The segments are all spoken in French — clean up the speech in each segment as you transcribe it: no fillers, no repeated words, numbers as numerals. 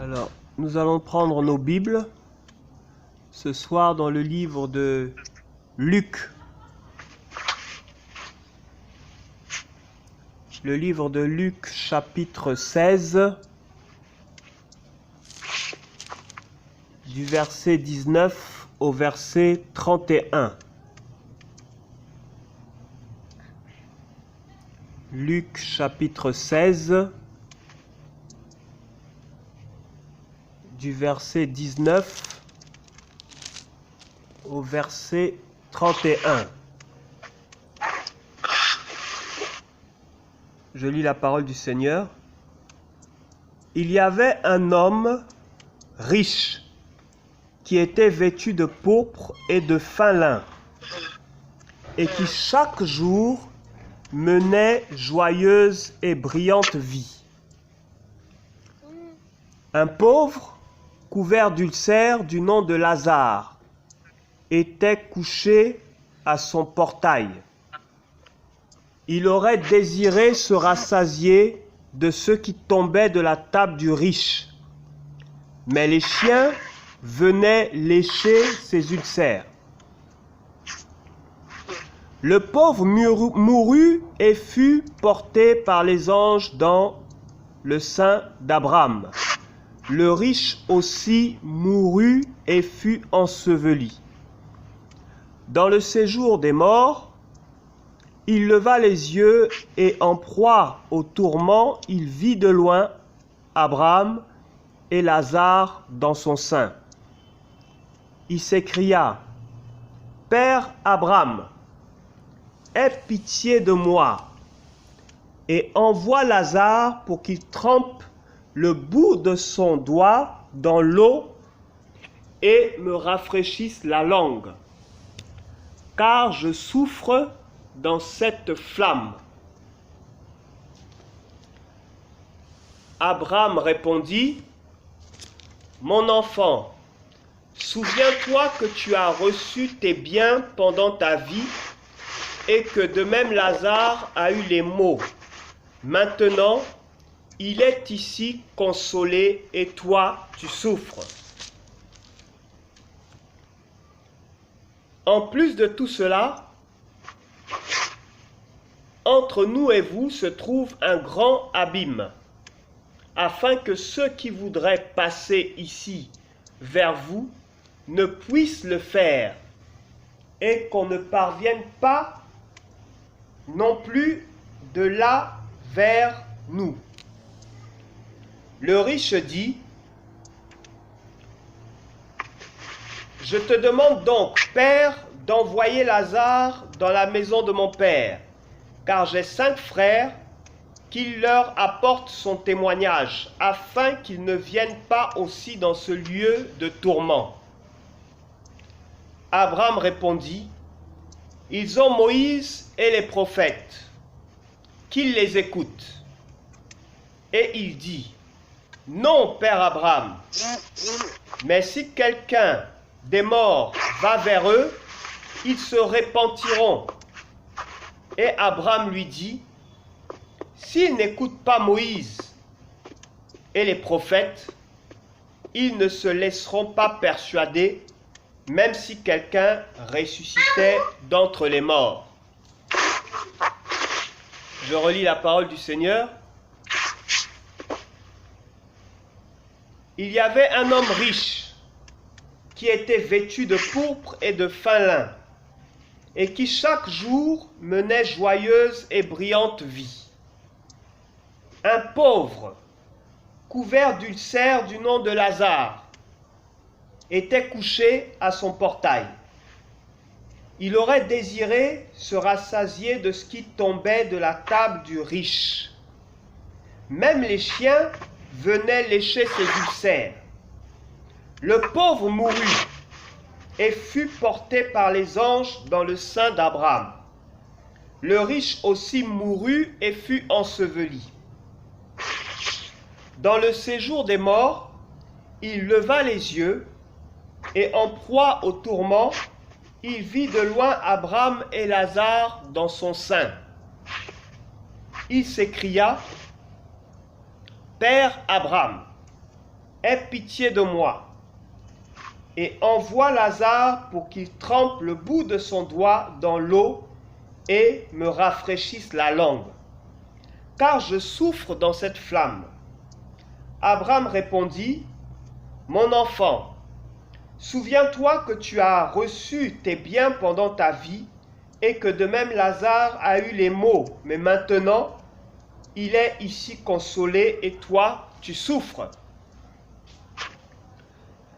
Alors, nous allons prendre nos Bibles ce soir dans le livre de Luc. Le livre de Luc, chapitre 16, du verset 19 au verset 31. Luc, chapitre 16, du verset 19 au verset 31. Je lis la parole du Seigneur. Il y avait un homme riche qui était vêtu de pourpre et de fin lin et qui chaque jour menait joyeuse et brillante vie. Un pauvre, couvert d'ulcères du nom de Lazare, était couché à son portail. Il aurait désiré se rassasier de ceux qui tombaient de la table du riche, mais les chiens venaient lécher ses ulcères. Le pauvre mourut et fut porté par les anges dans le sein d'Abraham. Le riche aussi mourut et fut enseveli. Dans le séjour des morts, il leva les yeux et en proie au tourment, il vit de loin Abraham et Lazare dans son sein. Il s'écria : « Père Abraham, aie pitié de moi et envoie Lazare pour qu'il trempe le bout de son doigt dans l'eau et me rafraîchisse la langue, car je souffre dans cette flamme. » Abraham répondit : « Mon enfant, souviens-toi que tu as reçu tes biens pendant ta vie et que de même Lazare a eu les maux. Maintenant, il est ici consolé et toi, tu souffres. En plus de tout cela, entre nous et vous se trouve un grand abîme, afin que ceux qui voudraient passer ici vers vous ne puissent le faire, et qu'on ne parvienne pas non plus de là vers nous. » Le riche dit : « Je te demande donc, Père, d'envoyer Lazare dans la maison de mon Père, car j'ai 5 frères, qu'il leur apporte son témoignage, afin qu'ils ne viennent pas aussi dans ce lieu de tourment. » Abraham répondit : « Ils ont Moïse et les prophètes, qu'ils les écoutent. » Et il dit : « Non, Père Abraham, mais si quelqu'un des morts va vers eux, ils se repentiront. » Et Abraham lui dit : « S'ils n'écoutent pas Moïse et les prophètes, ils ne se laisseront pas persuader, même si quelqu'un ressuscitait d'entre les morts. » Je relis la parole du Seigneur. Il y avait un homme riche qui était vêtu de pourpre et de fin lin et qui chaque jour menait joyeuse et brillante vie. Un pauvre, couvert d'ulcères du nom de Lazare, était couché à son portail. Il aurait désiré se rassasier de ce qui tombait de la table du riche. Même les chiens venaient lécher ses ulcères. Le pauvre mourut et fut porté par les anges dans le sein d'Abraham. Le riche aussi mourut et fut enseveli. Dans le séjour des morts, il leva les yeux et en proie au tourment, il vit de loin Abraham et Lazare dans son sein. Il s'écria : « Père Abraham, aie pitié de moi et envoie Lazare pour qu'il trempe le bout de son doigt dans l'eau et me rafraîchisse la langue, car je souffre dans cette flamme. » Abraham répondit, « Mon enfant, souviens-toi que tu as reçu tes biens pendant ta vie et que de même Lazare a eu les maux, mais maintenant il est ici consolé et toi tu souffres.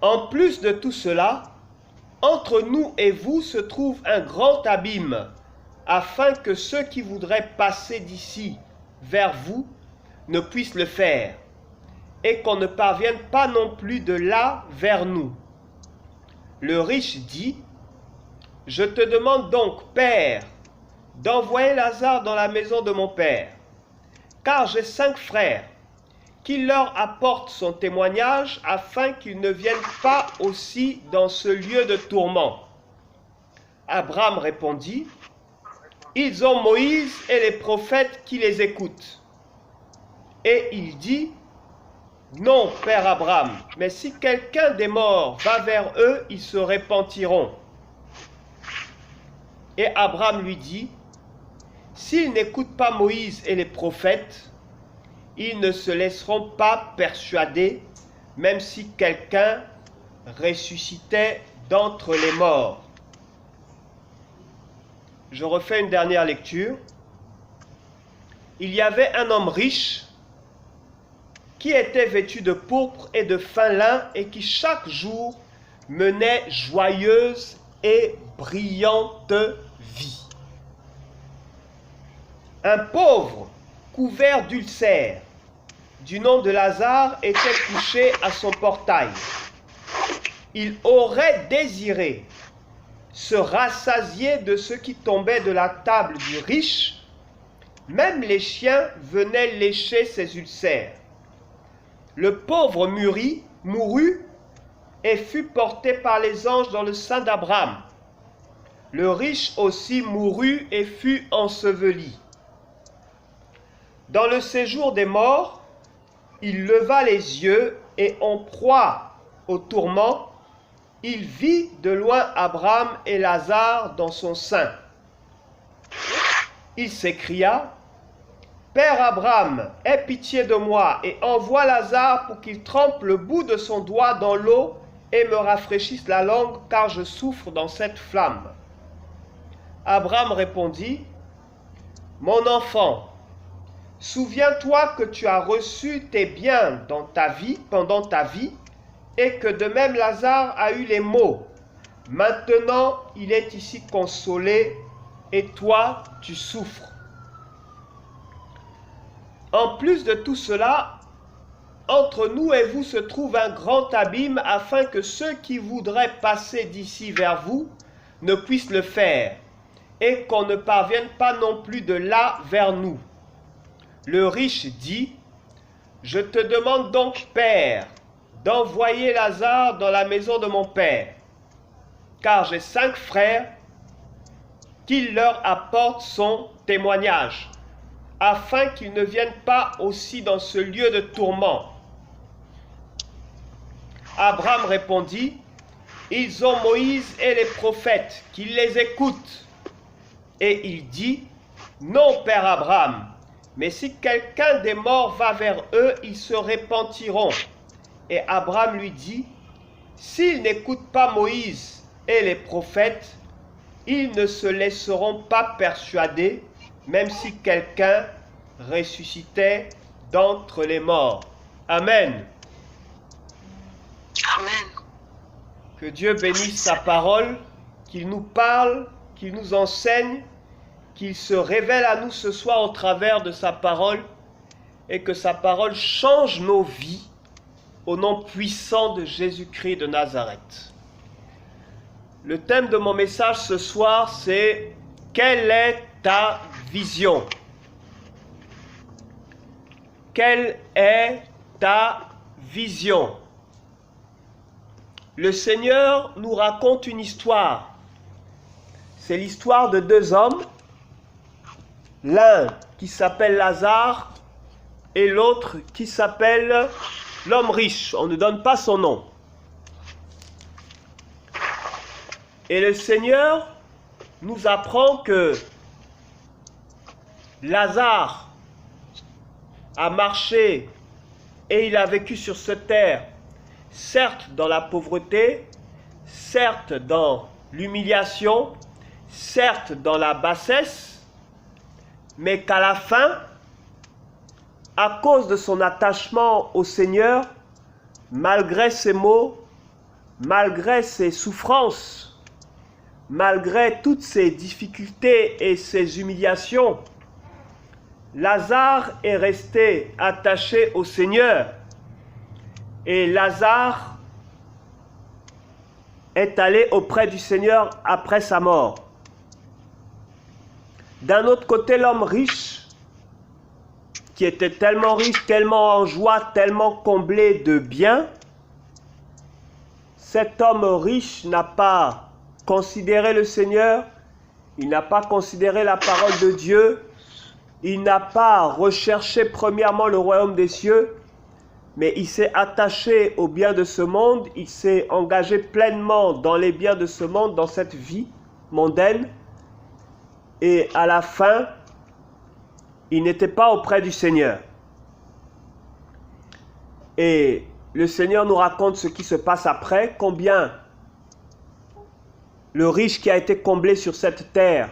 En plus de tout cela, entre nous et vous se trouve un grand abîme, afin que ceux qui voudraient passer d'ici vers vous ne puissent le faire, et qu'on ne parvienne pas non plus de là vers nous. » Le riche dit, « Je te demande donc, Père, d'envoyer Lazare dans la maison de mon père, car j'ai 5 frères, qu'il leur apporte son témoignage afin qu'ils ne viennent pas aussi dans ce lieu de tourment. » Abraham répondit, « Ils ont Moïse et les prophètes qui les écoutent. » Et il dit, « Non, Père Abraham, mais si quelqu'un des morts va vers eux, ils se repentiront. » Et Abraham lui dit, « S'ils n'écoutent pas Moïse et les prophètes, ils ne se laisseront pas persuader, même si quelqu'un ressuscitait d'entre les morts. » Je refais une dernière lecture. Il y avait un homme riche qui était vêtu de pourpre et de fin lin et qui chaque jour menait joyeuse et brillante vie. Un pauvre couvert d'ulcères, du nom de Lazare, était couché à son portail. Il aurait désiré se rassasier de ce qui tombait de la table du riche. Même les chiens venaient lécher ses ulcères. Le pauvre mourut et fut porté par les anges dans le sein d'Abraham. Le riche aussi mourut et fut enseveli. Dans le séjour des morts, il leva les yeux et en proie au tourment, il vit de loin Abraham et Lazare dans son sein. Il s'écria, « Père Abraham, aie pitié de moi et envoie Lazare pour qu'il trempe le bout de son doigt dans l'eau et me rafraîchisse la langue, car je souffre dans cette flamme. » Abraham répondit, « Mon enfant, souviens-toi que tu as reçu tes biens dans ta vie, pendant ta vie, et que de même Lazare a eu les maux. Maintenant, il est ici consolé, et toi, tu souffres. En plus de tout cela, entre nous et vous se trouve un grand abîme, afin que ceux qui voudraient passer d'ici vers vous ne puissent le faire, et qu'on ne parvienne pas non plus de là vers nous. » Le riche dit, « Je te demande donc, Père, d'envoyer Lazare dans la maison de mon père, car j'ai 5 frères, qu'il leur apporte son témoignage, afin qu'ils ne viennent pas aussi dans ce lieu de tourment. » Abraham répondit, « Ils ont Moïse et les prophètes, qu'ils les écoutent. » Et il dit, « Non, Père Abraham, mais si quelqu'un des morts va vers eux, ils se repentiront. » Et Abraham lui dit, « S'ils n'écoutent pas Moïse et les prophètes, ils ne se laisseront pas persuader, même si quelqu'un ressuscitait d'entre les morts. » Amen. Amen. Que Dieu bénisse sa parole, qu'il nous parle, qu'il nous enseigne, qu'il se révèle à nous ce soir au travers de sa parole et que sa parole change nos vies au nom puissant de Jésus-Christ de Nazareth. Le thème de mon message ce soir, c'est « Quelle est ta vision ?» Quelle est ta vision? Le Seigneur nous raconte une histoire. C'est l'histoire de 2 hommes, l'un qui s'appelle Lazare et l'autre qui s'appelle l'homme riche, on ne donne pas son nom. Et le Seigneur nous apprend que Lazare a marché et il a vécu sur cette terre, certes dans la pauvreté, certes dans l'humiliation, certes dans la bassesse, mais qu'à la fin, à cause de son attachement au Seigneur, malgré ses maux, malgré ses souffrances, malgré toutes ses difficultés et ses humiliations, Lazare est resté attaché au Seigneur. Et Lazare est allé auprès du Seigneur après sa mort. D'un autre côté, l'homme riche, qui était tellement riche, tellement en joie, tellement comblé de biens, cet homme riche n'a pas considéré le Seigneur, il n'a pas considéré la parole de Dieu, il n'a pas recherché premièrement le royaume des cieux, mais il s'est attaché aux biens de ce monde, il s'est engagé pleinement dans les biens de ce monde, dans cette vie mondaine, et à la fin, il n'était pas auprès du Seigneur. Et le Seigneur nous raconte ce qui se passe après, combien le riche qui a été comblé sur cette terre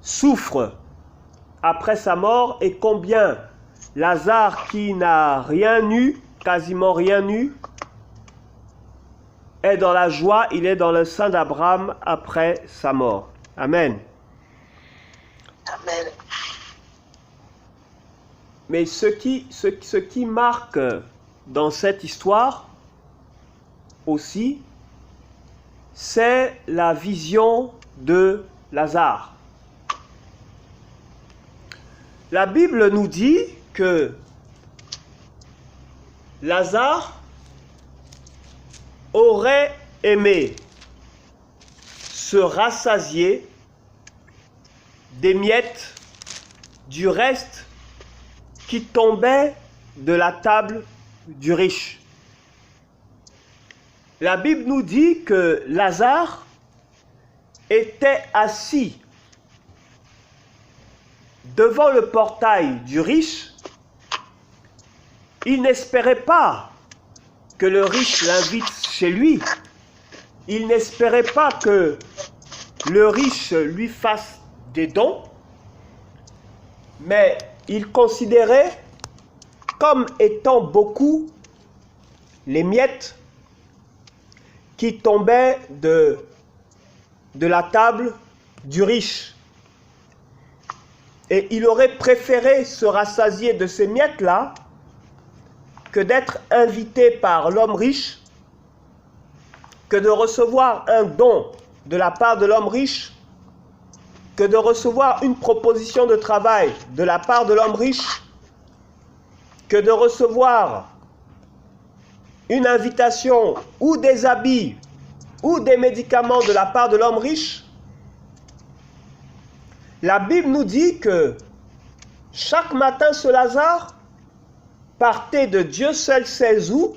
souffre après sa mort et combien Lazare qui n'a rien eu, quasiment rien eu, est dans la joie, il est dans le sein d'Abraham après sa mort. Amen. Amen. Mais ce qui marque dans cette histoire aussi, c'est la vision de Lazare. La Bible nous dit que Lazare aurait aimé se rassasier des miettes du reste qui tombait de la table du riche. La Bible nous dit que Lazare était assis devant le portail du riche. Il n'espérait pas que le riche l'invite chez lui. Il n'espérait pas que le riche lui fasse des dons. Mais il considérait comme étant beaucoup les miettes qui tombaient de la table du riche. Et il aurait préféré se rassasier de ces miettes-là que d'être invité par l'homme riche, que de recevoir un don de la part de l'homme riche, que de recevoir une proposition de travail de la part de l'homme riche, que de recevoir une invitation ou des habits ou des médicaments de la part de l'homme riche. La Bible nous dit que chaque matin ce Lazare partait de Dieu seul sait où,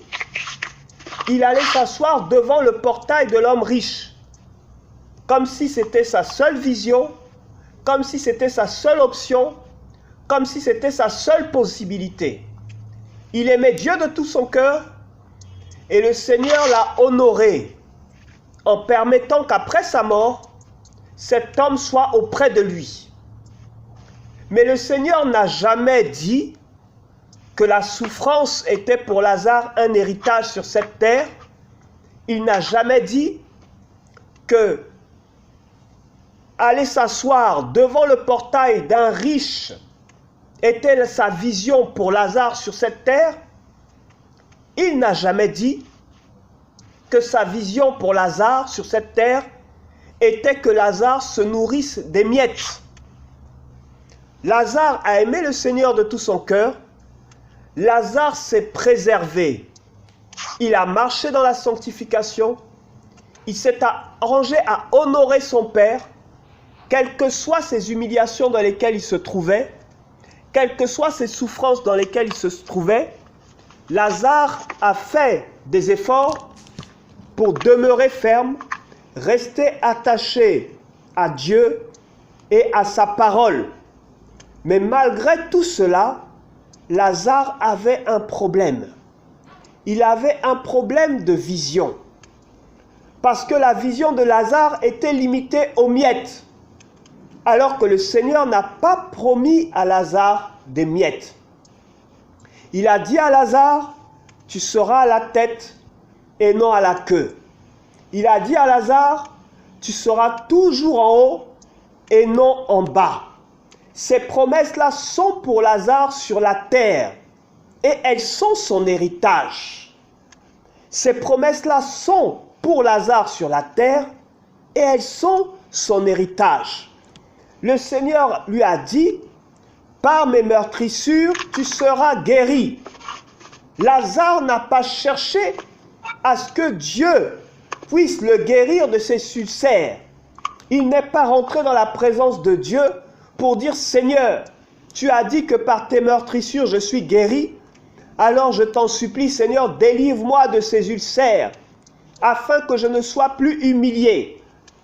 il allait s'asseoir devant le portail de l'homme riche, comme si c'était sa seule vision, comme si c'était sa seule option, comme si c'était sa seule possibilité. Il aimait Dieu de tout son cœur et le Seigneur l'a honoré en permettant qu'après sa mort, cet homme soit auprès de lui. Mais le Seigneur n'a jamais dit que la souffrance était pour Lazare un héritage sur cette terre. Il n'a jamais dit que aller s'asseoir devant le portail d'un riche était sa vision pour Lazare sur cette terre. Il n'a jamais dit que sa vision pour Lazare sur cette terre était que Lazare se nourrisse des miettes. Lazare a aimé le Seigneur de tout son cœur. Lazare s'est préservé. Il a marché dans la sanctification. Il s'est arrangé à honorer son Père, quelles que soient ses humiliations dans lesquelles il se trouvait, quelles que soient ses souffrances dans lesquelles il se trouvait. Lazare a fait des efforts pour demeurer ferme, rester attaché à Dieu et à sa parole. Mais malgré tout cela, Lazare avait un problème. Il avait un problème de vision. Parce que la vision de Lazare était limitée aux miettes. Alors que le Seigneur n'a pas promis à Lazare des miettes. Il a dit à Lazare, tu seras à la tête et non à la queue. Il a dit à Lazare, tu seras toujours en haut et non en bas. Ces promesses-là sont pour Lazare sur la terre et elles sont son héritage. Ces promesses-là sont pour Lazare sur la terre et elles sont son héritage. Le Seigneur lui a dit, par mes meurtrissures, tu seras guéri. Lazare n'a pas cherché à ce que Dieu puisse le guérir de ses ulcères. Il n'est pas rentré dans la présence de Dieu pour dire, Seigneur, tu as dit que par tes meurtrissures je suis guéri. Alors je t'en supplie, Seigneur, délivre-moi de ces ulcères, afin que je ne sois plus humilié,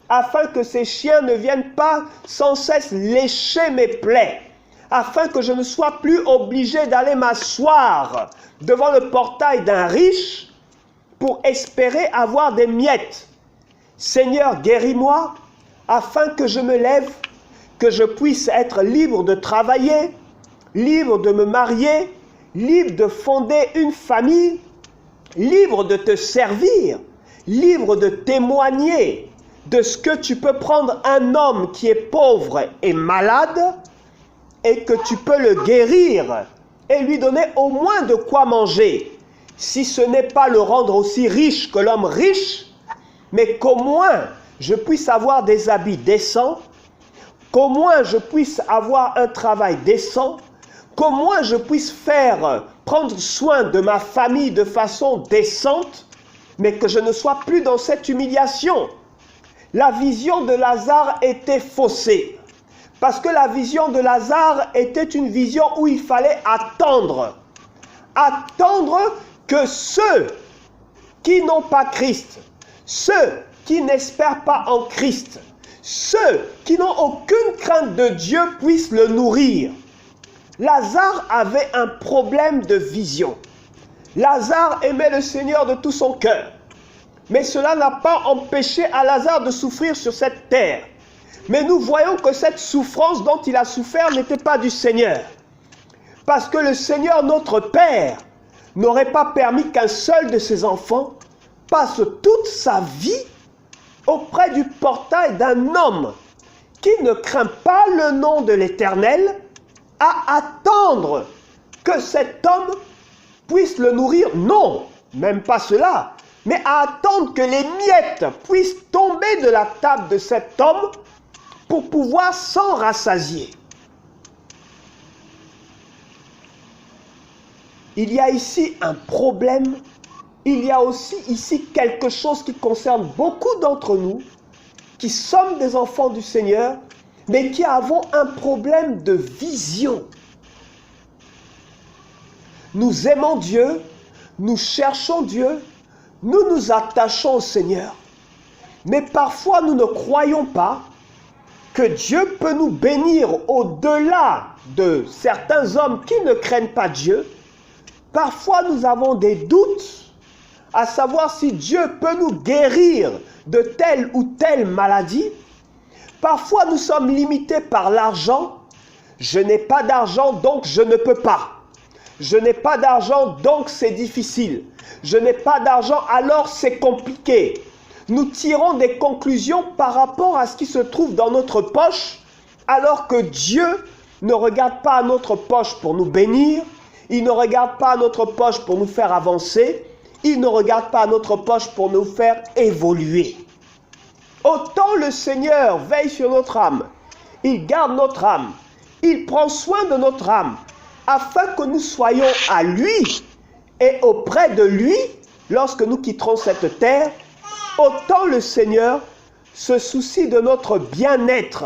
afin que ces chiens ne viennent pas sans cesse lécher mes plaies, afin que je ne sois plus obligé d'aller m'asseoir devant le portail d'un riche pour espérer avoir des miettes. Seigneur, guéris-moi, afin que je me lève, que je puisse être libre de travailler, libre de me marier, libre de fonder une famille, libre de te servir, libre de témoigner de ce que tu peux prendre un homme qui est pauvre et malade et que tu peux le guérir et lui donner au moins de quoi manger. Si ce n'est pas le rendre aussi riche que l'homme riche, mais qu'au moins je puisse avoir des habits décents, qu'au moins je puisse avoir un travail décent, qu'au moins je puisse prendre soin de ma famille de façon décente, mais que je ne sois plus dans cette humiliation. La vision de Lazare était faussée, parce que la vision de Lazare était une vision où il fallait attendre que ceux qui n'ont pas Christ, ceux qui n'espèrent pas en Christ, ceux qui n'ont aucune crainte de Dieu puissent le nourrir. Lazare avait un problème de vision. Lazare aimait le Seigneur de tout son cœur. Mais cela n'a pas empêché à Lazare de souffrir sur cette terre. Mais nous voyons que cette souffrance dont il a souffert n'était pas du Seigneur. Parce que le Seigneur, notre Père, n'aurait pas permis qu'un seul de ses enfants passe toute sa vie auprès du portail d'un homme qui ne craint pas le nom de l'Éternel, à attendre que cet homme puisse le nourrir. Non, même pas cela, mais à attendre que les miettes puissent tomber de la table de cet homme pour pouvoir s'en rassasier. Il y a ici un problème, il y a aussi ici quelque chose qui concerne beaucoup d'entre nous, qui sommes des enfants du Seigneur, mais qui avons un problème de vision. Nous aimons Dieu, nous cherchons Dieu, nous nous attachons au Seigneur, mais parfois nous ne croyons pas que Dieu peut nous bénir au-delà de certains hommes qui ne craignent pas Dieu. Parfois nous avons des doutes à savoir si Dieu peut nous guérir de telle ou telle maladie. Parfois nous sommes limités par l'argent. Je n'ai pas d'argent donc je ne peux pas. Je n'ai pas d'argent donc c'est difficile. Je n'ai pas d'argent alors c'est compliqué. Nous tirons des conclusions par rapport à ce qui se trouve dans notre poche, alors que Dieu ne regarde pas à notre poche pour nous bénir, il ne regarde pas à notre poche pour nous faire avancer, il ne regarde pas à notre poche pour nous faire évoluer. Autant le Seigneur veille sur notre âme, il garde notre âme, il prend soin de notre âme, afin que nous soyons à lui et auprès de lui lorsque nous quitterons cette terre. Autant le Seigneur se soucie de notre bien-être.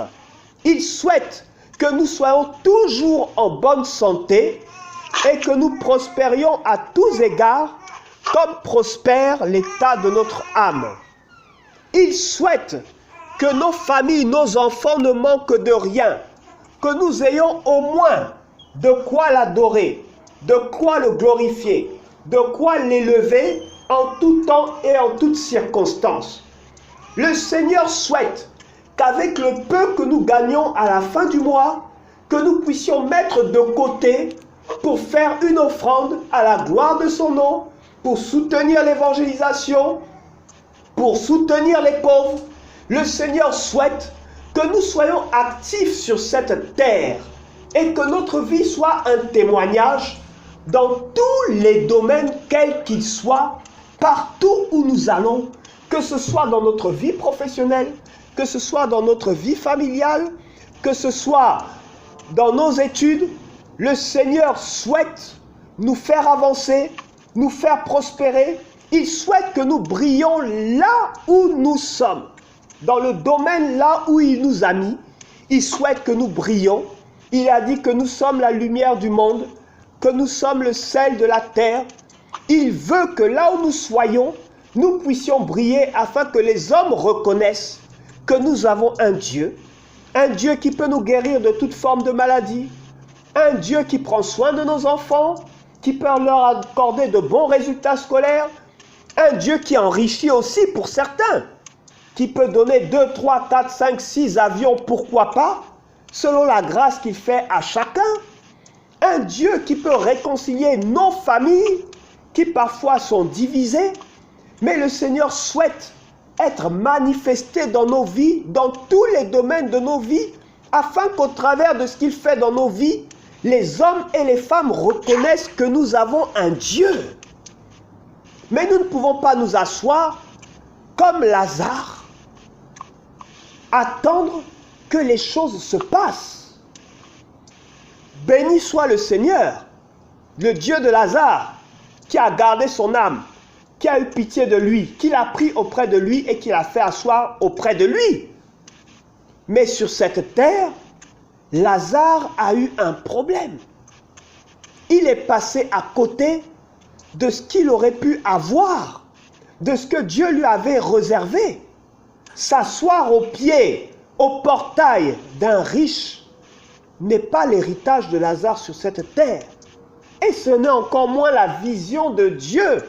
Il souhaite que nous soyons toujours en bonne santé, et que nous prospérions à tous égards, comme prospère l'état de notre âme. Il souhaite que nos familles, nos enfants ne manquent de rien, que nous ayons au moins de quoi l'adorer, de quoi le glorifier, de quoi l'élever en tout temps et en toutes circonstances. Le Seigneur souhaite qu'avec le peu que nous gagnons à la fin du mois, que nous puissions mettre de côté pour faire une offrande à la gloire de son nom, pour soutenir l'évangélisation, pour soutenir les pauvres. Le Seigneur souhaite que nous soyons actifs sur cette terre et que notre vie soit un témoignage dans tous les domaines, quels qu'ils soient, partout où nous allons, que ce soit dans notre vie professionnelle, que ce soit dans notre vie familiale, que ce soit dans nos études. Le Seigneur souhaite nous faire avancer, nous faire prospérer. Il souhaite que nous brillions là où nous sommes, dans le domaine là où il nous a mis. Il souhaite que nous brillions. Il a dit que nous sommes la lumière du monde, que nous sommes le sel de la terre. Il veut que là où nous soyons, nous puissions briller afin que les hommes reconnaissent que nous avons un Dieu qui peut nous guérir de toute forme de maladie, un Dieu qui prend soin de nos enfants, qui peut leur accorder de bons résultats scolaires, un Dieu qui enrichit aussi pour certains, qui peut donner 2, 3, 4, 5, 6 avions, pourquoi pas, selon la grâce qu'il fait à chacun. Un Dieu qui peut réconcilier nos familles, qui parfois sont divisées, mais le Seigneur souhaite être manifesté dans nos vies, dans tous les domaines de nos vies, afin qu'au travers de ce qu'il fait dans nos vies, les hommes et les femmes reconnaissent que nous avons un Dieu. Mais nous ne pouvons pas nous asseoir comme Lazare, attendre que les choses se passent. Béni soit le Seigneur, le Dieu de Lazare, qui a gardé son âme, qui a eu pitié de lui, qui l'a pris auprès de lui et qui l'a fait asseoir auprès de lui. Mais sur cette terre, Lazare a eu un problème. Il est passé à côté de ce qu'il aurait pu avoir, de ce que Dieu lui avait réservé. S'asseoir au pied, au portail d'un riche n'est pas l'héritage de Lazare sur cette terre. Et ce n'est encore moins la vision de Dieu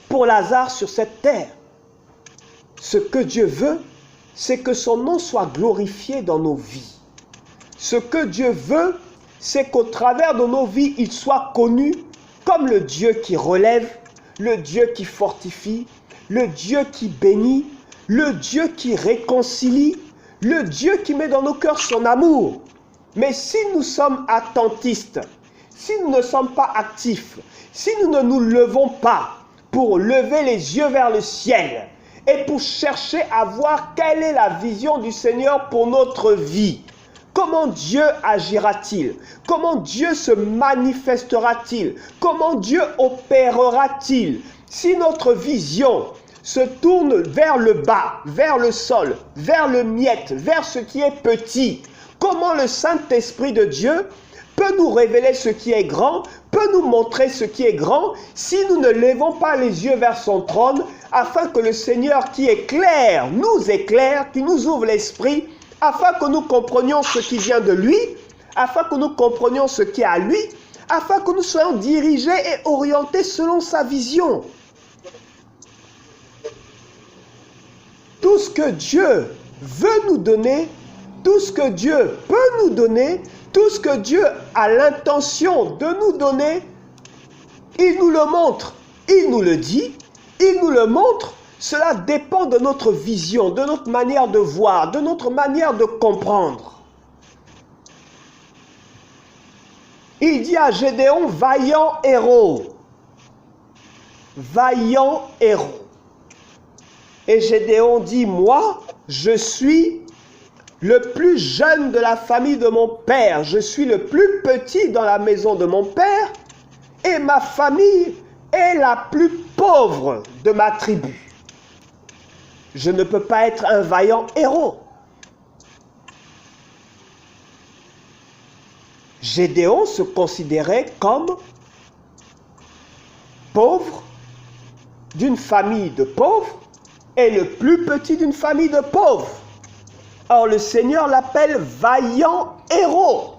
pour Lazare sur cette terre. Ce que Dieu veut, c'est que son nom soit glorifié dans nos vies. Ce que Dieu veut, c'est qu'au travers de nos vies, il soit connu comme le Dieu qui relève, le Dieu qui fortifie, le Dieu qui bénit, le Dieu qui réconcilie, le Dieu qui met dans nos cœurs son amour. Mais si nous sommes attentistes, si nous ne sommes pas actifs, si nous ne nous levons pas pour lever les yeux vers le ciel et pour chercher à voir quelle est la vision du Seigneur pour notre vie, comment Dieu agira-t-il? Comment Dieu se manifestera-t-il? Comment Dieu opérera-t-il? Si notre vision se tourne vers le bas, vers le sol, vers le miette, vers ce qui est petit, comment le Saint-Esprit de Dieu peut nous révéler ce qui est grand, peut nous montrer ce qui est grand, si nous ne levons pas les yeux vers son trône, afin que le Seigneur qui est clair, nous éclaire, qui nous ouvre l'esprit, afin que nous comprenions ce qui vient de lui, afin que nous comprenions ce qui est à lui, afin que nous soyons dirigés et orientés selon sa vision. Tout ce que Dieu veut nous donner, tout ce que Dieu peut nous donner, tout ce que Dieu a l'intention de nous donner, il nous le montre, il nous le dit, il nous le montre. Cela dépend de notre vision, de notre manière de voir, de notre manière de comprendre. Il dit à Gédéon, vaillant héros. Vaillant héros. Et Gédéon dit, moi, je suis le plus jeune de la famille de mon père. Je suis le plus petit dans la maison de mon père. Et ma famille est la plus pauvre de ma tribu. Je ne peux pas être un vaillant héros. Gédéon se considérait comme pauvre d'une famille de pauvres et le plus petit d'une famille de pauvres. Or, le Seigneur l'appelle vaillant héros.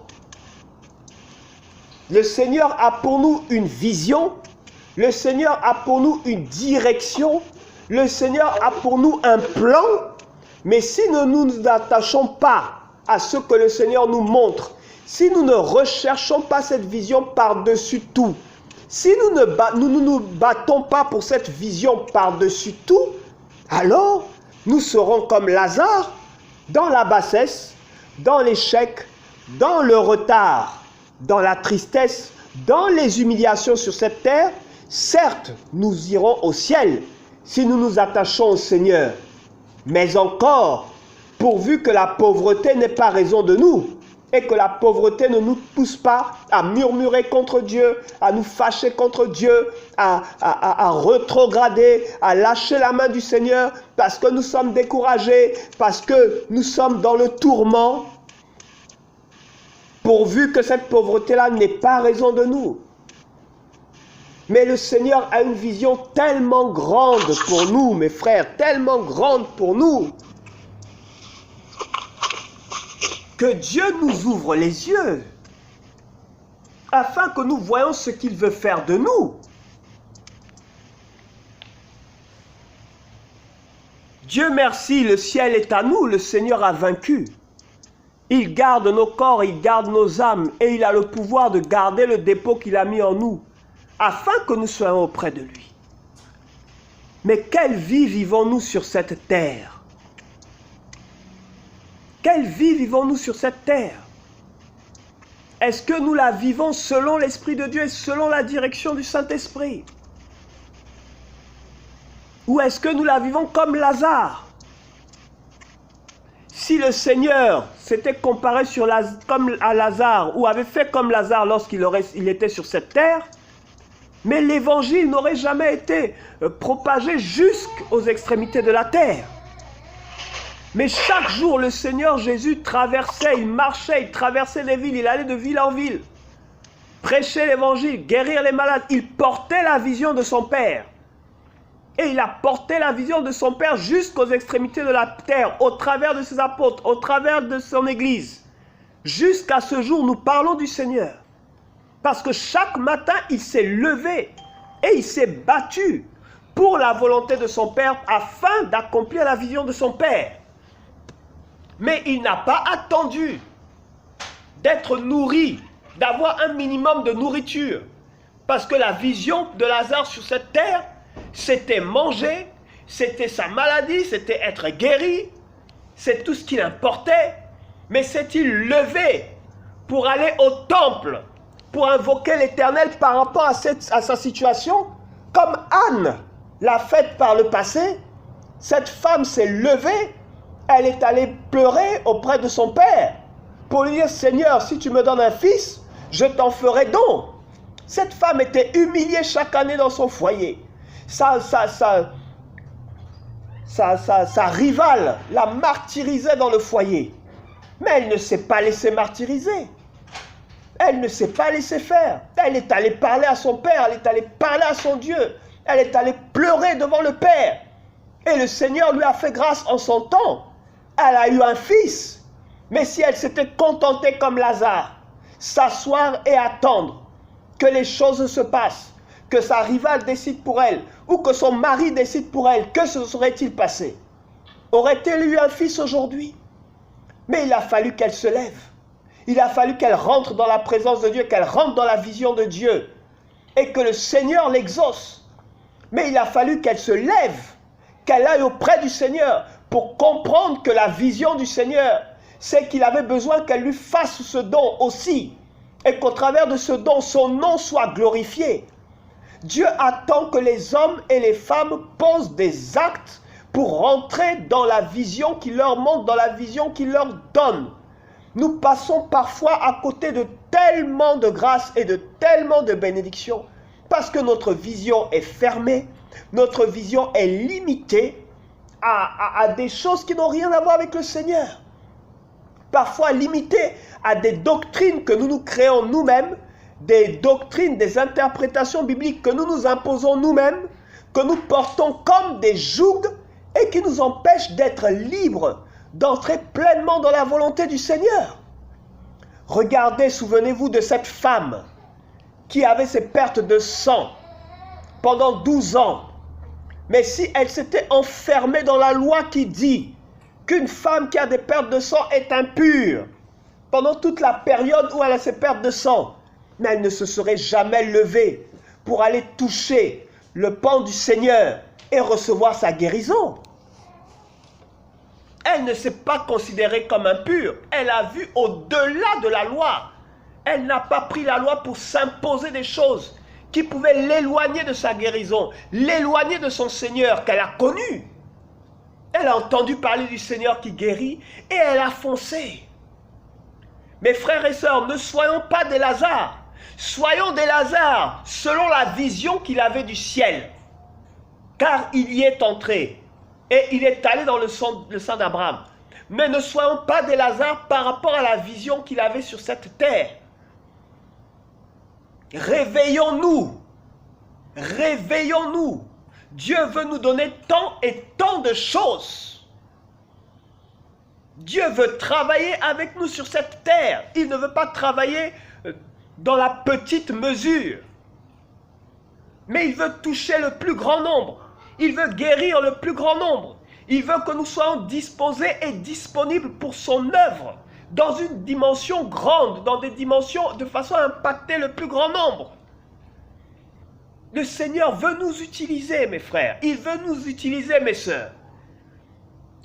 Le Seigneur a pour nous une vision, le Seigneur a pour nous une direction, le Seigneur a pour nous un plan, mais si nous ne nous attachons pas à ce que le Seigneur nous montre, si nous ne recherchons pas cette vision par-dessus tout, si nous ne nous battons pas pour cette vision par-dessus tout, alors nous serons comme Lazare, dans la bassesse, dans l'échec, dans le retard, dans la tristesse, dans les humiliations sur cette terre. Certes, nous irons au ciel si nous nous attachons au Seigneur, mais encore, pourvu que la pauvreté n'ait pas raison de nous, et que la pauvreté ne nous pousse pas à murmurer contre Dieu, à nous fâcher contre Dieu, à rétrograder, à lâcher la main du Seigneur parce que nous sommes découragés, parce que nous sommes dans le tourment, pourvu que cette pauvreté-là n'ait pas raison de nous. Mais le Seigneur a une vision tellement grande pour nous, mes frères, tellement grande pour nous, que Dieu nous ouvre les yeux, afin que nous voyions ce qu'il veut faire de nous. Dieu merci, le ciel est à nous, le Seigneur a vaincu. Il garde nos corps, il garde nos âmes, et il a le pouvoir de garder le dépôt qu'il a mis en nous, afin que nous soyons auprès de lui. Mais quelle vie vivons-nous sur cette terre? Quelle vie vivons-nous sur cette terre? Est-ce que nous la vivons selon l'Esprit de Dieu et selon la direction du Saint-Esprit? Ou est-ce que nous la vivons comme Lazare? Si le Seigneur s'était comparé comme à Lazare, ou avait fait comme Lazare lorsqu'il était sur cette terre, mais l'évangile n'aurait jamais été propagé jusqu'aux extrémités de la terre. Mais chaque jour, le Seigneur Jésus traversait, il marchait, il traversait les villes, il allait de ville en ville, prêcher l'évangile, guérir les malades. Il portait la vision de son Père. Et il a porté la vision de son Père jusqu'aux extrémités de la terre, au travers de ses apôtres, au travers de son Église. Jusqu'à ce jour, nous parlons du Seigneur. Parce que chaque matin, il s'est levé et il s'est battu pour la volonté de son Père afin d'accomplir la vision de son Père. Mais il n'a pas attendu d'être nourri, d'avoir un minimum de nourriture. Parce que la vision de Lazare sur cette terre, c'était manger, c'était sa maladie, c'était être guéri, c'est tout ce qu'il importait. Mais s'est-il levé pour aller au temple, pour invoquer l'Éternel par rapport à sa situation, comme Anne l'a fait par le passé? Cette femme s'est levée, elle est allée pleurer auprès de son père pour lui dire: Seigneur, si tu me donnes un fils, je t'en ferai don. Cette femme était humiliée chaque année dans son foyer. Sa rivale la martyrisait dans le foyer. Mais elle ne s'est pas laissée martyriser. Elle ne s'est pas laissée faire. Elle est allée parler à son père, elle est allée parler à son Dieu. Elle est allée pleurer devant le Père. Et le Seigneur lui a fait grâce en son temps. Elle a eu un fils. Mais si elle s'était contentée comme Lazare, s'asseoir et attendre que les choses se passent, que sa rivale décide pour elle, ou que son mari décide pour elle, que se serait-il passé? Aurait-elle eu un fils aujourd'hui? Mais il a fallu qu'elle se lève. Il a fallu qu'elle rentre dans la présence de Dieu, qu'elle rentre dans la vision de Dieu, et que le Seigneur l'exauce. Mais il a fallu qu'elle se lève, qu'elle aille auprès du Seigneur, pour comprendre que la vision du Seigneur, c'est qu'il avait besoin qu'elle lui fasse ce don aussi, et qu'au travers de ce don, son nom soit glorifié. Dieu attend que les hommes et les femmes posent des actes pour rentrer dans la vision qu'il leur montre, dans la vision qu'il leur donne. Nous passons parfois à côté de tellement de grâce et de tellement de bénédictions parce que notre vision est fermée, notre vision est limitée à des choses qui n'ont rien à voir avec le Seigneur. parfois limitée à des doctrines que nous nous créons nous-mêmes, des doctrines, des interprétations bibliques que nous nous imposons nous-mêmes, que nous portons comme des jougs et qui nous empêchent d'être libres, d'entrer pleinement dans la volonté du Seigneur. Regardez, souvenez-vous de cette femme qui avait ses pertes de sang pendant 12 ans. Mais si elle s'était enfermée dans la loi qui dit qu'une femme qui a des pertes de sang est impure pendant toute la période où elle a ses pertes de sang, mais elle ne se serait jamais levée pour aller toucher le pan du Seigneur et recevoir sa guérison. Elle ne s'est pas considérée comme impure. Elle a vu au-delà de la loi. Elle n'a pas pris la loi pour s'imposer des choses qui pouvaient l'éloigner de sa guérison, l'éloigner de son Seigneur qu'elle a connu. Elle a entendu parler du Seigneur qui guérit et elle a foncé. Mes frères et sœurs, ne soyons pas des Lazare. Soyons des Lazare selon la vision qu'il avait du ciel. Car il y est entré. Et il est allé dans le sein d'Abraham. Mais ne soyons pas des Lazare par rapport à la vision qu'il avait sur cette terre. Réveillons-nous. Réveillons-nous. Dieu veut nous donner tant et tant de choses. Dieu veut travailler avec nous sur cette terre. Il ne veut pas travailler dans la petite mesure. Mais il veut toucher le plus grand nombre. Il veut guérir le plus grand nombre. Il veut que nous soyons disposés et disponibles pour son œuvre, dans une dimension grande, dans des dimensions de façon à impacter le plus grand nombre. Le Seigneur veut nous utiliser, mes frères. Il veut nous utiliser, mes sœurs.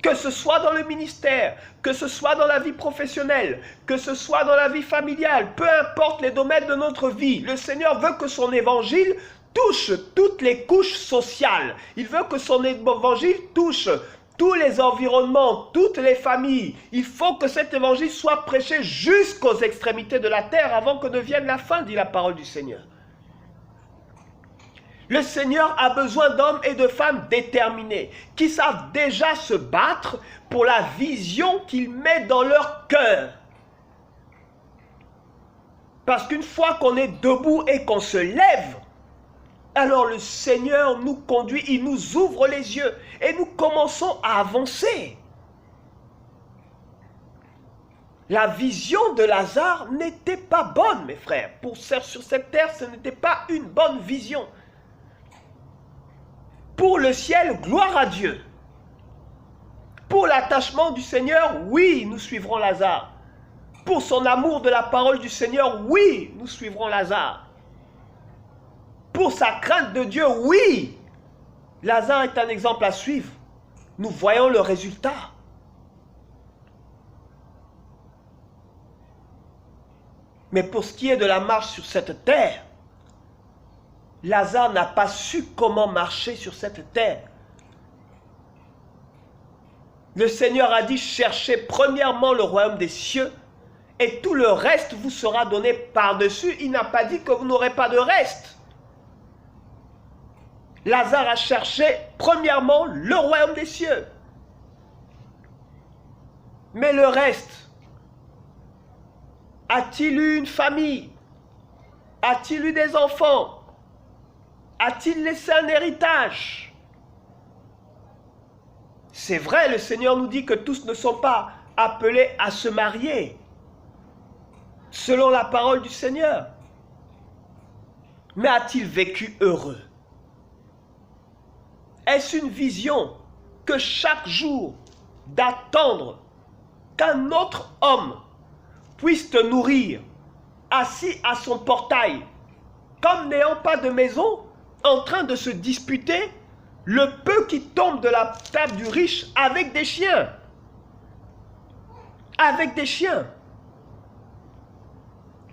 Que ce soit dans le ministère, que ce soit dans la vie professionnelle, que ce soit dans la vie familiale, peu importe les domaines de notre vie, le Seigneur veut que son évangile touche toutes les couches sociales. Il veut que son évangile touche tous les environnements, toutes les familles. Il faut que cet évangile soit prêché jusqu'aux extrémités de la terre avant que ne vienne la fin, dit la parole du Seigneur. Le Seigneur a besoin d'hommes et de femmes déterminés, qui savent déjà se battre pour la vision qu'il met dans leur cœur. Parce qu'une fois qu'on est debout et qu'on se lève, alors le Seigneur nous conduit, il nous ouvre les yeux et nous commençons à avancer. La vision de Lazare n'était pas bonne, mes frères. Sur cette terre, ce n'était pas une bonne vision. Pour le ciel, gloire à Dieu. Pour l'attachement du Seigneur, oui, nous suivrons Lazare. Pour son amour de la parole du Seigneur, oui, nous suivrons Lazare. Pour sa crainte de Dieu, oui, Lazare est un exemple à suivre. Nous voyons le résultat. Mais pour ce qui est de la marche sur cette terre, Lazare n'a pas su comment marcher sur cette terre. Le Seigneur a dit, cherchez premièrement le royaume des cieux et tout le reste vous sera donné par-dessus. Il n'a pas dit que vous n'aurez pas de reste. Lazare a cherché premièrement le royaume des cieux. Mais le reste, a-t-il eu une famille? A-t-il eu des enfants? A-t-il laissé un héritage? C'est vrai, le Seigneur nous dit que tous ne sont pas appelés à se marier, selon la parole du Seigneur. Mais a-t-il vécu heureux? Est-ce une vision que chaque jour d'attendre qu'un autre homme puisse te nourrir, assis à son portail, comme n'ayant pas de maison, en train de se disputer le peu qui tombe de la table du riche avec des chiens? Avec des chiens.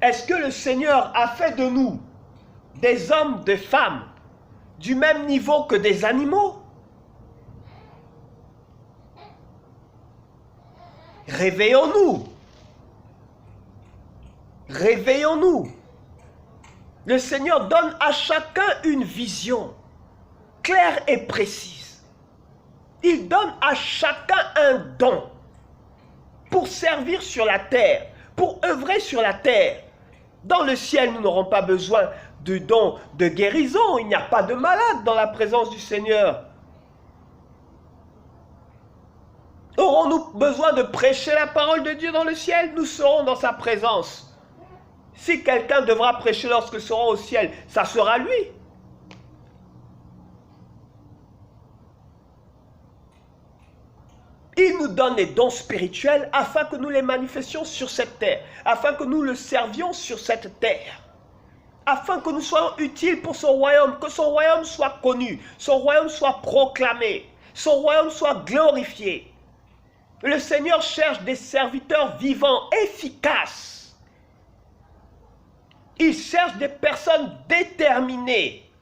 Est-ce que le Seigneur a fait de nous des hommes, des femmes, du même niveau que des animaux? Réveillons-nous. Réveillons-nous. Le Seigneur donne à chacun une vision claire et précise. Il donne à chacun un don pour servir sur la terre, pour œuvrer sur la terre. Dans le ciel, nous n'aurons pas besoin de dons de guérison. Il n'y a pas de malade dans la présence du Seigneur. Aurons-nous besoin de prêcher la parole de Dieu dans le ciel? Nous serons dans sa présence. Si quelqu'un devra prêcher lorsque nous serons au ciel, ça sera lui. Il nous donne des dons spirituels afin que nous les manifestions sur cette terre, afin que nous le servions sur cette terre, afin que nous soyons utiles pour son royaume, que son royaume soit connu, son royaume soit proclamé, son royaume soit glorifié. Le Seigneur cherche des serviteurs vivants, efficaces. Il cherche des personnes déterminées,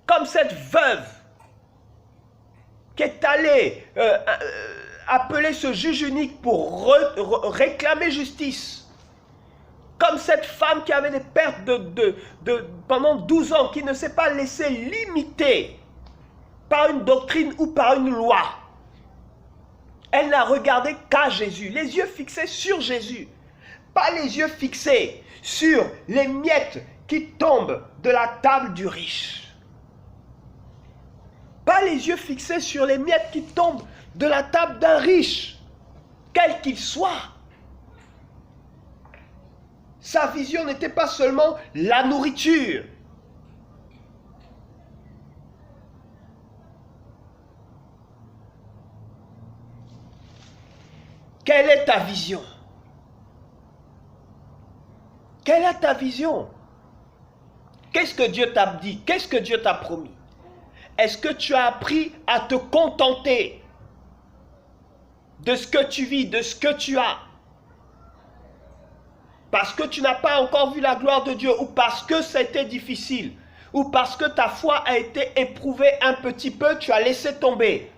comme cette veuve qui est allée appeler ce juge unique pour réclamer justice. Comme cette femme qui avait des pertes pendant 12 ans, qui ne s'est pas laissée limiter par une doctrine ou par une loi. Elle n'a regardé qu'à Jésus, les yeux fixés sur Jésus. Pas les yeux fixés sur les miettes qui tombent de la table du riche. Pas les yeux fixés sur les miettes qui tombent de la table d'un riche, quel qu'il soit. Sa vision n'était pas seulement la nourriture. Quelle est ta vision? Quelle est ta vision? Qu'est-ce que Dieu t'a dit? Qu'est-ce que Dieu t'a promis? Est-ce que tu as appris à te contenter de ce que tu vis, de ce que tu as? Parce que tu n'as pas encore vu la gloire de Dieu, ou parce que c'était difficile, ou parce que ta foi a été éprouvée un petit peu, tu as laissé tomber.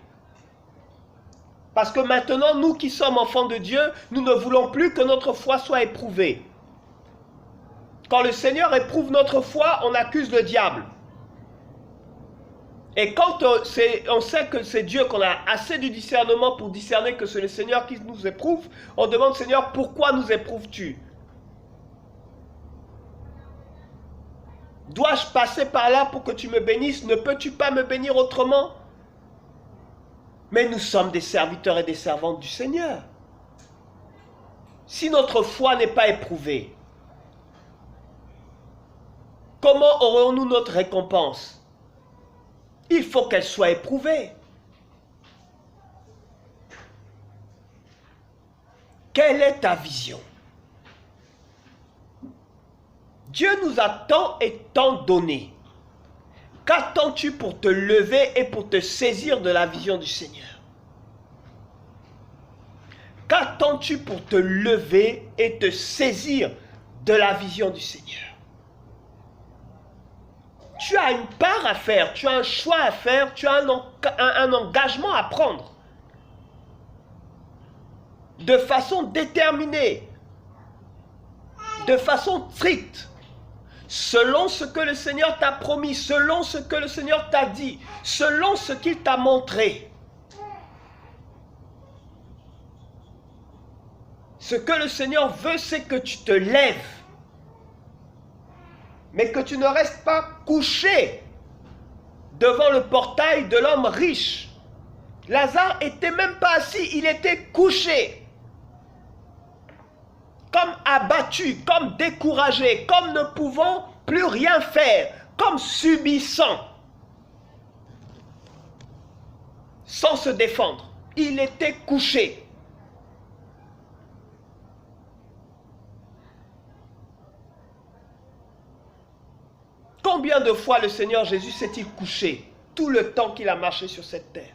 Parce que maintenant, nous qui sommes enfants de Dieu, nous ne voulons plus que notre foi soit éprouvée. Quand le Seigneur éprouve notre foi, on accuse le diable. Et quand on sait que c'est Dieu, qu'on a assez du discernement pour discerner que c'est le Seigneur qui nous éprouve, on demande, Seigneur, pourquoi nous éprouves-tu? Dois-je passer par là pour que tu me bénisses? Ne peux-tu pas me bénir autrement? Mais nous sommes des serviteurs et des servantes du Seigneur. Si notre foi n'est pas éprouvée, comment aurons-nous notre récompense? Il faut qu'elle soit éprouvée. Quelle est ta vision? Dieu nous a tant et tant donné. Qu'attends-tu pour te lever et pour te saisir de la vision du Seigneur? Qu'attends-tu pour te lever et te saisir de la vision du Seigneur? Tu as une part à faire, tu as un choix à faire, tu as un engagement à prendre. De façon déterminée, de façon stricte, selon ce que le Seigneur t'a promis, selon ce que le Seigneur t'a dit, selon ce qu'il t'a montré. Ce que le Seigneur veut, c'est que tu te lèves, mais que tu ne restes pas couché devant le portail de l'homme riche. Lazare n'était même pas assis, il était couché, comme abattu, comme découragé, comme ne pouvant plus rien faire, comme subissant, sans se défendre. Il était couché. Combien de fois le Seigneur Jésus s'est-il couché tout le temps qu'il a marché sur cette terre?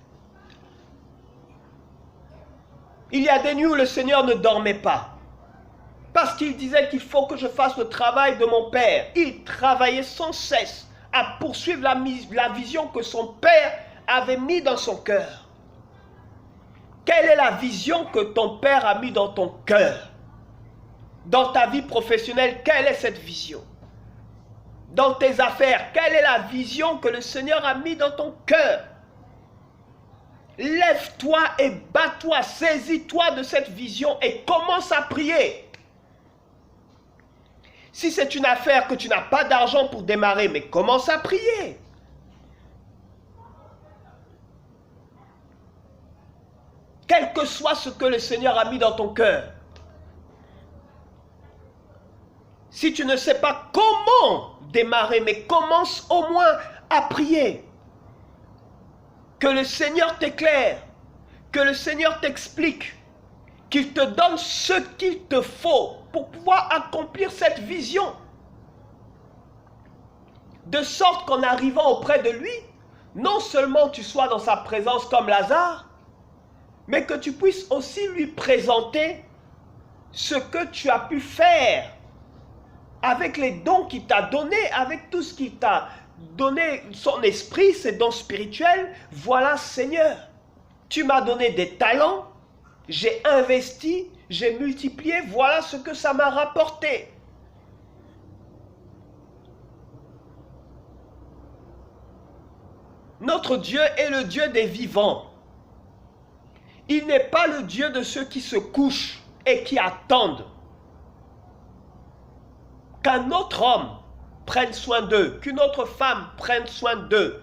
Il y a des nuits où le Seigneur ne dormait pas. Parce qu'il disait qu'il faut que je fasse le travail de mon Père. Il travaillait sans cesse à poursuivre la vision que son Père avait mis dans son cœur. Quelle est la vision que ton Père a mis dans ton cœur? Dans ta vie professionnelle, quelle est cette vision? Dans tes affaires, quelle est la vision que le Seigneur a mis dans ton cœur? Lève-toi et bats-toi, saisis-toi de cette vision et commence à prier. Si c'est une affaire que tu n'as pas d'argent pour démarrer, mais commence à prier. Quel que soit ce que le Seigneur a mis dans ton cœur. Si tu ne sais pas comment démarrer, mais commence au moins à prier. Que le Seigneur t'éclaire, que le Seigneur t'explique, qu'il te donne ce qu'il te faut pour pouvoir accomplir cette vision. De sorte qu'en arrivant auprès de lui, non seulement tu sois dans sa présence comme Lazare, mais que tu puisses aussi lui présenter ce que tu as pu faire avec les dons qu'il t'a donnés, avec tout ce qu'il t'a donné, son esprit, ses dons spirituels. Voilà, Seigneur, tu m'as donné des talents, j'ai investi, j'ai multiplié, voilà ce que ça m'a rapporté. Notre Dieu est le Dieu des vivants. Il n'est pas le Dieu de ceux qui se couchent et qui attendent qu'un autre homme prenne soin d'eux, qu'une autre femme prenne soin d'eux.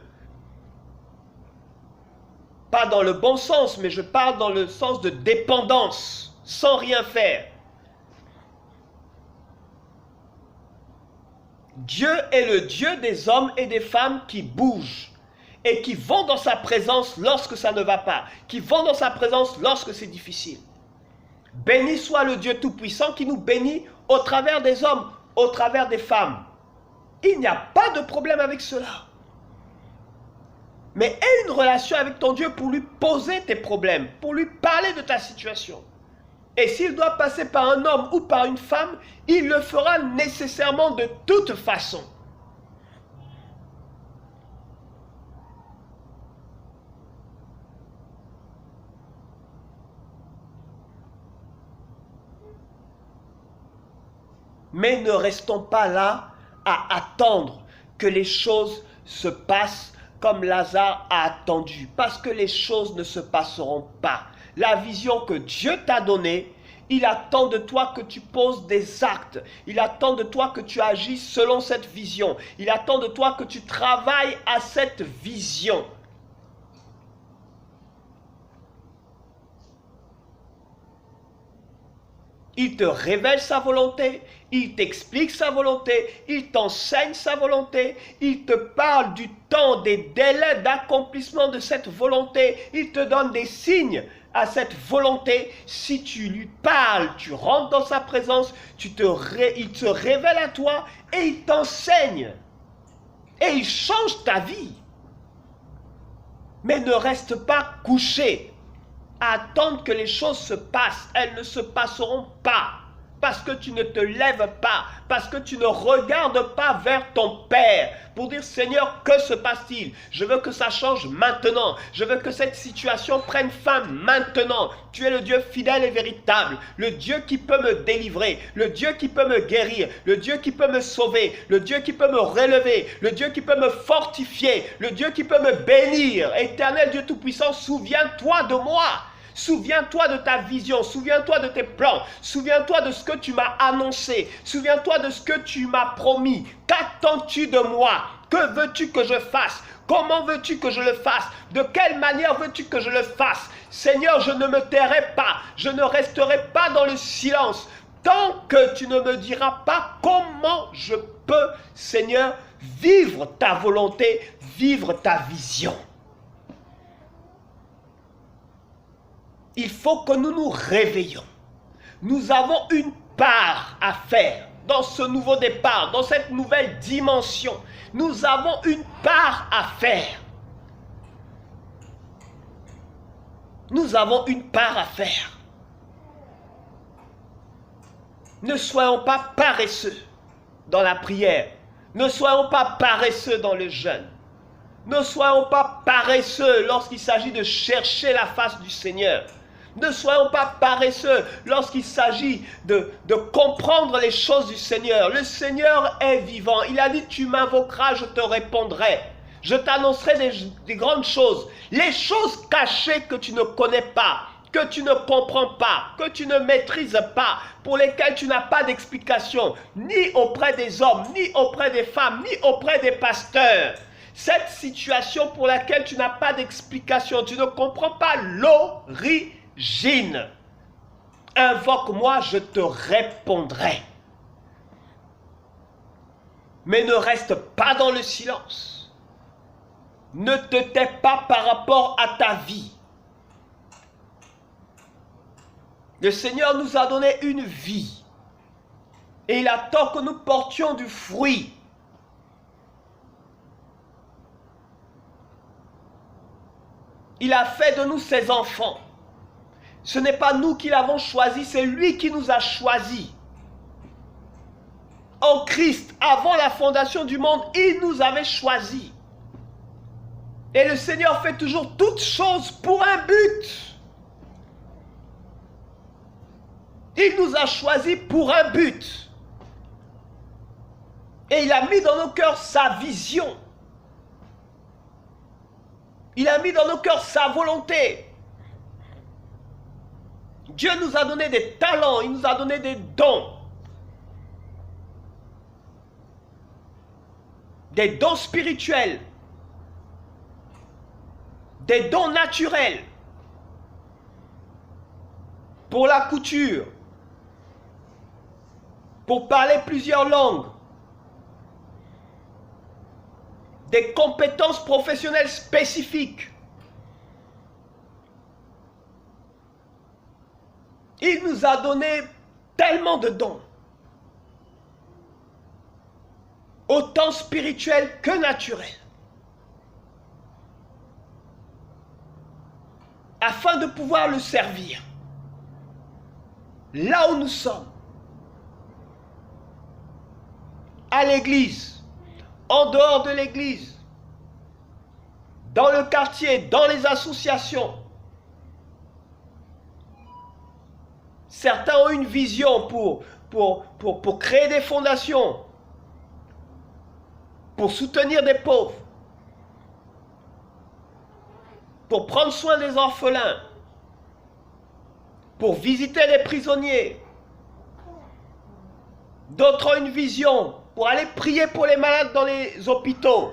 Pas dans le bon sens, mais je parle dans le sens de dépendance, sans rien faire. Dieu est le Dieu des hommes et des femmes qui bougent et qui vont dans sa présence lorsque ça ne va pas, qui vont dans sa présence lorsque c'est difficile. Béni soit le Dieu Tout-Puissant qui nous bénit au travers des hommes, au travers des femmes. Il n'y a pas de problème avec cela. Mais aie une relation avec ton Dieu pour lui poser tes problèmes, pour lui parler de ta situation. Et s'il doit passer par un homme ou par une femme, il le fera nécessairement de toute façon. Mais ne restons pas là à attendre que les choses se passent comme Lazare a attendu. Parce que les choses ne se passeront pas. La vision que Dieu t'a donnée, il attend de toi que tu poses des actes. Il attend de toi que tu agisses selon cette vision. Il attend de toi que tu travailles à cette vision. Il te révèle sa volonté, il t'explique sa volonté, il t'enseigne sa volonté, il te parle du temps, des délais d'accomplissement de cette volonté, il te donne des signes à cette volonté. Si tu lui parles, tu rentres dans sa présence, il te révèle à toi et il t'enseigne. Et il change ta vie. Mais ne reste pas couché à attendre que les choses se passent. Elles ne se passeront pas parce que tu ne te lèves pas, parce que tu ne regardes pas vers ton Père pour dire Seigneur, que se passe-t-il? Je veux que ça change maintenant. Je veux que cette situation prenne fin maintenant. Tu es le Dieu fidèle et véritable, le Dieu qui peut me délivrer, le Dieu qui peut me guérir, le Dieu qui peut me sauver, le Dieu qui peut me relever, le Dieu qui peut me fortifier, le Dieu qui peut me bénir. Éternel Dieu Tout-Puissant, souviens-toi de moi. Souviens-toi de ta vision, souviens-toi de tes plans, souviens-toi de ce que tu m'as annoncé, souviens-toi de ce que tu m'as promis. Qu'attends-tu de moi? Que veux-tu que je fasse? Comment veux-tu que je le fasse? De quelle manière veux-tu que je le fasse? Seigneur, je ne me tairai pas, je ne resterai pas dans le silence, tant que tu ne me diras pas comment je peux, Seigneur, vivre ta volonté, vivre ta vision. Il faut que nous nous réveillons. Nous avons une part à faire dans ce nouveau départ, dans cette nouvelle dimension. Nous avons une part à faire. Nous avons une part à faire. Ne soyons pas paresseux dans la prière. Ne soyons pas paresseux dans le jeûne. Ne soyons pas paresseux lorsqu'il s'agit de chercher la face du Seigneur. Ne soyons pas paresseux lorsqu'il s'agit de comprendre les choses du Seigneur. Le Seigneur est vivant. Il a dit, tu m'invoqueras, je te répondrai. Je t'annoncerai des grandes choses. Les choses cachées que tu ne connais pas, que tu ne comprends pas, que tu ne maîtrises pas, pour lesquelles tu n'as pas d'explication, ni auprès des hommes, ni auprès des femmes, ni auprès des pasteurs. Cette situation pour laquelle tu n'as pas d'explication, tu ne comprends pas l'origine. Invoque-moi, je te répondrai. Mais ne reste pas dans le silence. Ne te tais pas par rapport à ta vie. Le Seigneur nous a donné une vie. Et il attend que nous portions du fruit. Il a fait de nous ses enfants. Ce n'est pas nous qui l'avons choisi, c'est lui qui nous a choisis. En Christ, avant la fondation du monde, il nous avait choisis. Et le Seigneur fait toujours toutes choses pour un but. Il nous a choisis pour un but. Et il a mis dans nos cœurs sa vision. Il a mis dans nos cœurs sa volonté. Dieu nous a donné des talents, il nous a donné des dons. Des dons spirituels. Des dons naturels. Pour la couture. Pour parler plusieurs langues. Des compétences professionnelles spécifiques. Il nous a donné tellement de dons. Autant spirituels que naturels. Afin de pouvoir le servir. Là où nous sommes. À l'église. En dehors de l'église. Dans le quartier. Dans les associations. Certains ont une vision pour créer des fondations. Pour soutenir des pauvres. Pour prendre soin des orphelins. Pour visiter les prisonniers. D'autres ont une vision pour aller prier pour les malades dans les hôpitaux.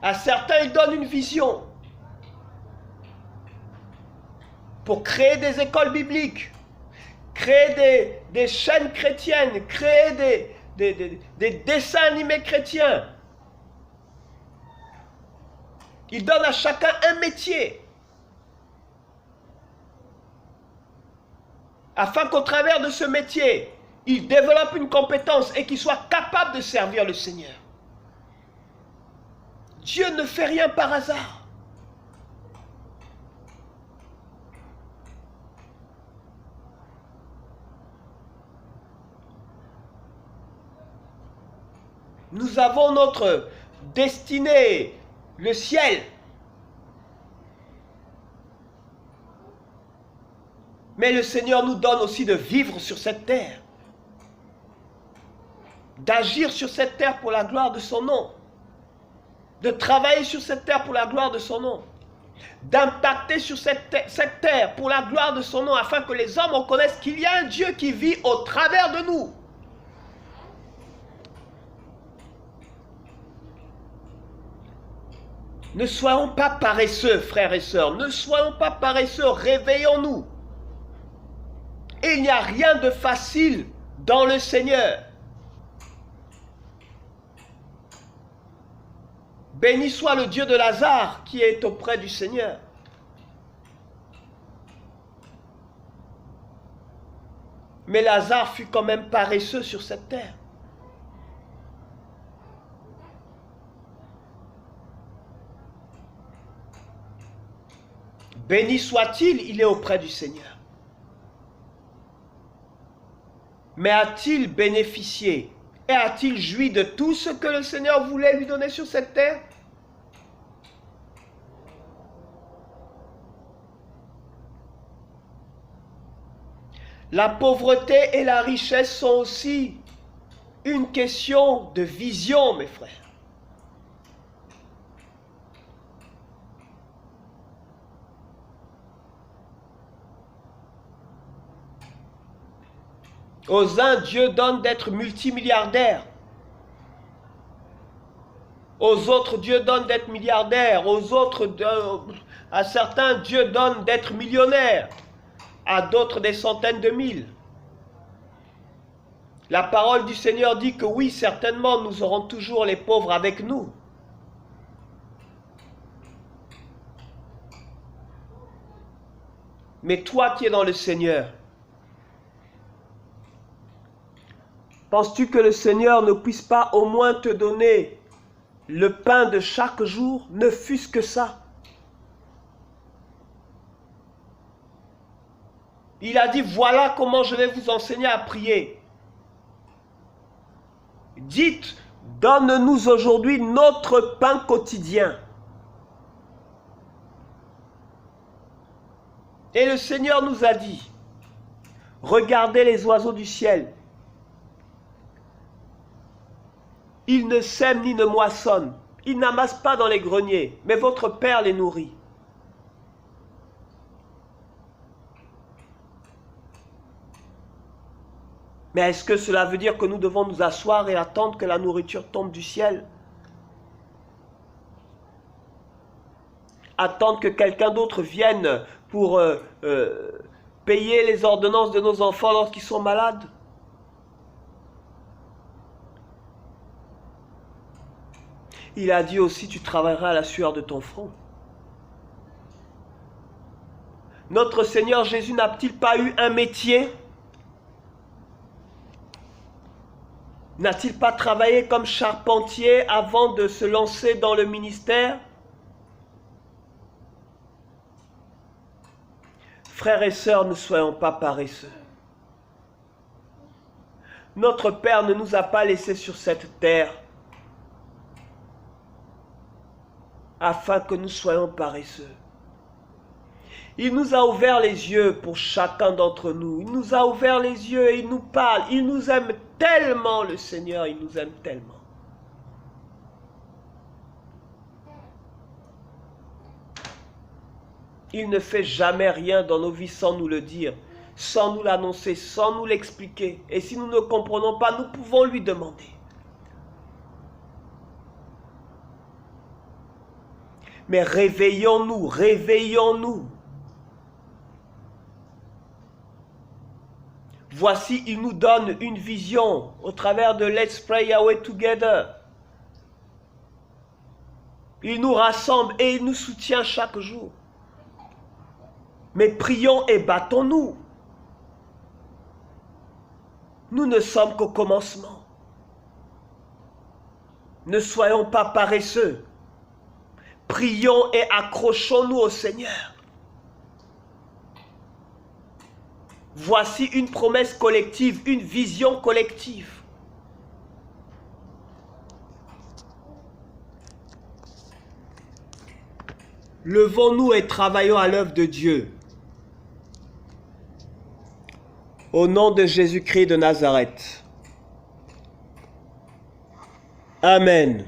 À certains, ils donnent une vision pour créer des écoles bibliques, créer des chaînes chrétiennes, créer des dessins animés chrétiens. Ils donnent à chacun un métier, afin qu'au travers de ce métier, il développe une compétence et qu'il soit capable de servir le Seigneur. Dieu ne fait rien par hasard. Nous avons notre destinée, le ciel. Mais le Seigneur nous donne aussi de vivre sur cette terre. D'agir sur cette terre pour la gloire de son nom. De travailler sur cette terre pour la gloire de son nom. D'impacter sur cette terre pour la gloire de son nom, afin que les hommes reconnaissent qu'il y a un Dieu qui vit au travers de nous. Ne soyons pas paresseux, frères et sœurs. Ne soyons pas paresseux, réveillons-nous. Il n'y a rien de facile dans le Seigneur. Béni soit le Dieu de Lazare qui est auprès du Seigneur. Mais Lazare fut quand même paresseux sur cette terre. Béni soit-il, il est auprès du Seigneur. Mais a-t-il bénéficié et a-t-il joui de tout ce que le Seigneur voulait lui donner sur cette terre? La pauvreté et la richesse sont aussi une question de vision, mes frères. Aux uns, Dieu donne d'être multimilliardaires. Aux autres, Dieu donne d'être milliardaires. Aux autres, à certains, Dieu donne d'être millionnaires. À d'autres, des centaines de mille. La parole du Seigneur dit que oui, certainement, nous aurons toujours les pauvres avec nous. Mais toi qui es dans le Seigneur, penses-tu que le Seigneur ne puisse pas au moins te donner le pain de chaque jour, ne fût-ce que ça? Il a dit, voilà comment je vais vous enseigner à prier. Dites, donne-nous aujourd'hui notre pain quotidien. Et le Seigneur nous a dit, regardez les oiseaux du ciel. Ils ne sèment ni ne moissonnent, ils n'amassent pas dans les greniers, mais votre Père les nourrit. Mais est-ce que cela veut dire que nous devons nous asseoir et attendre que la nourriture tombe du ciel? Attendre que quelqu'un d'autre vienne pour payer les ordonnances de nos enfants lorsqu'ils sont malades? Il a dit aussi, tu travailleras à la sueur de ton front. Notre Seigneur Jésus n'a-t-il pas eu un métier? N'a-t-il pas travaillé comme charpentier avant de se lancer dans le ministère? Frères et sœurs, ne soyons pas paresseux. Notre Père ne nous a pas laissés sur cette terre afin que nous soyons paresseux. Il nous a ouvert les yeux pour chacun d'entre nous. Il nous a ouvert les yeux et il nous parle. Il nous aime tellement, le Seigneur, il nous aime tellement. Il ne fait jamais rien dans nos vies sans nous le dire, sans nous l'annoncer, sans nous l'expliquer. Et si nous ne comprenons pas, nous pouvons lui demander. Mais réveillons-nous, réveillons-nous. Voici, il nous donne une vision au travers de Let's Pray Yahweh Together. Il nous rassemble et il nous soutient chaque jour. Mais prions et battons-nous. Nous ne sommes qu'au commencement. Ne soyons pas paresseux. Prions et accrochons-nous au Seigneur. Voici une promesse collective, une vision collective. Levons-nous et travaillons à l'œuvre de Dieu. Au nom de Jésus-Christ de Nazareth. Amen.